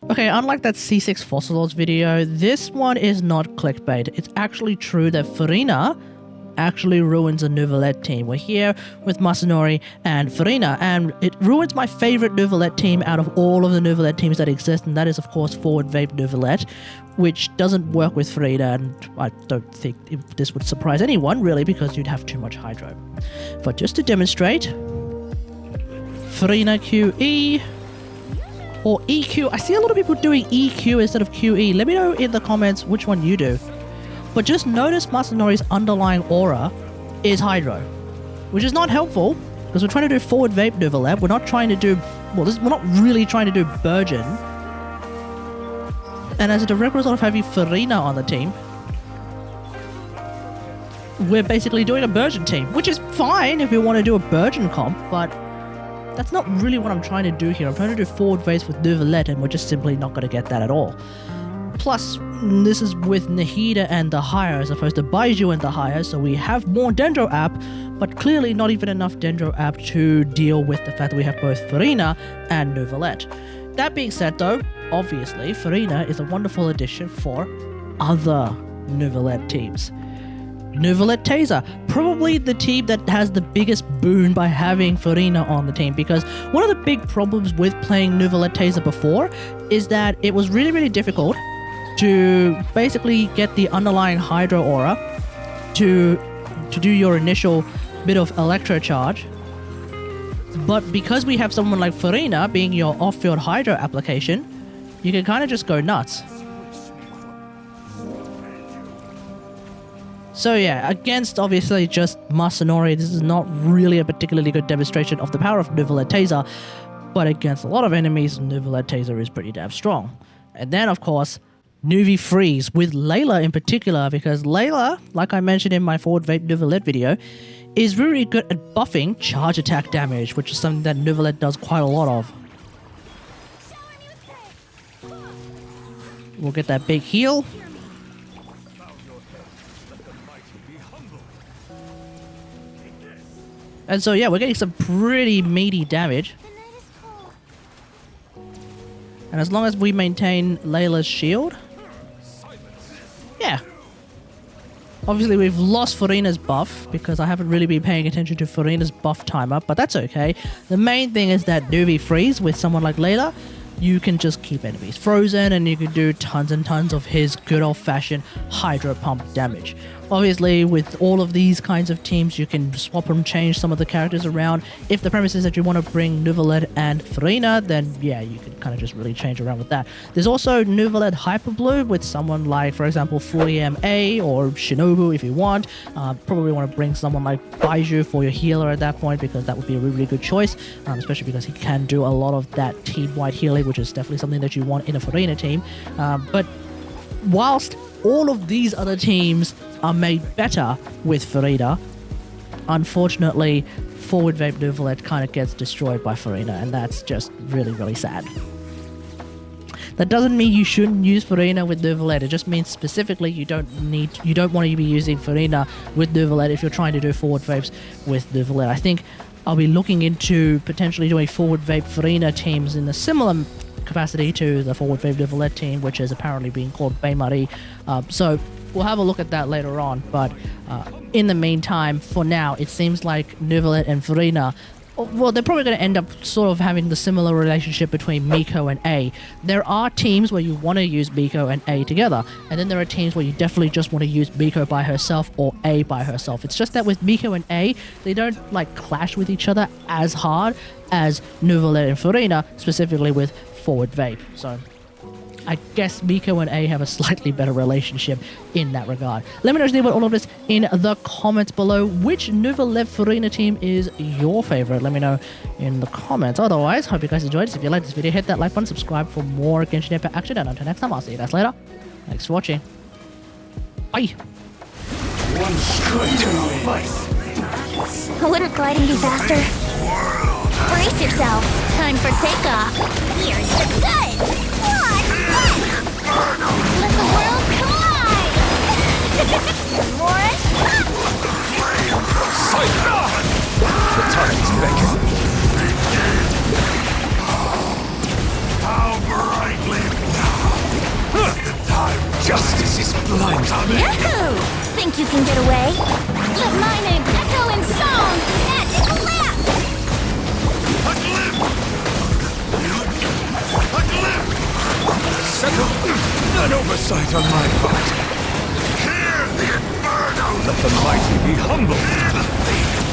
Okay, unlike that C6 Fossil video, this one is not clickbait. It's actually true that Furina actually ruins a Neuvillette team. We're here with Masanori and Furina, and it ruins my favorite Neuvillette team out of all of the Neuvillette teams that exist, and that is, of course, Forward Vape Neuvillette, which doesn't work with Furina, and I don't think this would surprise anyone, really, because you'd have too much Hydro. But just to demonstrate, Furina QE, or EQ. I see a lot of people doing EQ instead of QE. Let me know in the comments which one you do. But just notice Masanori's underlying aura is Hydro, which is not helpful because we're trying to do Forward Vape Neuvillette. We're not trying to do, we're not really trying to do Burgeon. And as a direct result of having Furina on the team, we're basically doing a Burgeon team, which is fine if we want to do a Burgeon comp, but that's not really what I'm trying to do here. I'm trying to do Forward Vapes with Neuvillette, and we're just simply not going to get that at all. Plus, this is with Nahida and the Higher as opposed to Baiju and the Higher, so we have more Dendro app, but clearly not even enough Dendro app to deal with the fact that we have both Furina and Neuvillette. That being said though, obviously Furina is a wonderful addition for other Neuvillette teams. Neuvillette Taser, probably the team that has the biggest boon by having Furina on the team, because one of the big problems with playing Neuvillette Taser before is that it was really, really difficult to basically get the underlying Hydro aura to do your initial bit of electro charge. But because we have someone like Furina being your off-field Hydro application, you can kind of just go nuts. So yeah, against obviously just Masanori, this is not really a particularly good demonstration of the power of Neuvillette Taser, but against a lot of enemies, Neuvillette Taser is pretty damn strong. And then of course, Neuvillette Freeze with Layla in particular, because Layla, like I mentioned in my Forward Vape Neuvillette video, is really good at buffing charge attack damage, which is something that Neuvillette does quite a lot of. We'll get that big heal. And so yeah, we're getting some pretty meaty damage. And as long as we maintain Layla's shield, yeah. Obviously we've lost Furina's buff because I haven't really been paying attention to Furina's buff timer, but that's okay. The main thing is that Neuvillette Freeze with someone like Layla, you can just keep enemies frozen and you can do tons and tons of his good old-fashioned Hydro Pump damage. Obviously, with all of these kinds of teams, you can swap and change some of the characters around. If the premise is that you want to bring Neuvillette and Furina, then yeah, you can kind of just really change around with that. There's also Neuvillette Hyper Blue with someone like, for example, 40MA or Shinobu if you want. Probably want to bring someone like Baiju for your healer at that point, because that would be a really, really good choice, especially because he can do a lot of that team-wide healing, which is definitely something that you want in a Furina team. But whilst all of these other teams are made better with Furina, unfortunately, Forward Vape Neuvillette kind of gets destroyed by Furina, and that's just really, really sad. That doesn't mean you shouldn't use Furina with Neuvillette. It just means specifically you don't want to be using Furina with Neuvillette if you're trying to do Forward Vapes with Neuvillette. I think I'll be looking into potentially doing Forward Vape Furina teams in a similar capacity to the Forward Vape Neuvillette team, which is apparently being called Bae-Marie. So we'll have a look at that later on, but in the meantime, for now, it seems like Neuvillette and Furina, well, they're probably going to end up sort of having the similar relationship between Miko and A. There are teams where you want to use Miko and A together, and then there are teams where you definitely just want to use Miko by herself or A by herself. It's just that with Miko and A, they don't like clash with each other as hard as Neuvillette and Furina, specifically with Forward Vape. So I guess Miko and A have a slightly better relationship in that regard. Let me know what you think about all of this in the comments below. Which Neuvillette Furina team is your favorite? Let me know in the comments. Otherwise, hope you guys enjoyed this. If you liked this video, hit that like button, subscribe for more Genshin Impact action, and until next time, I'll see you guys later. Thanks for watching. Bye! Wouldn't gliding be faster? Brace yourself. Time for takeoff. Here's the gun. What's next? Let the world collide. One. The time's beckoning. How brightly Lines on me. Yahoo! Think you can get away? Let my name echo in song! At clap! A glimpse! A glimpse! Settle! An oversight on my part. Hear the inferno! Let the mighty be humbled!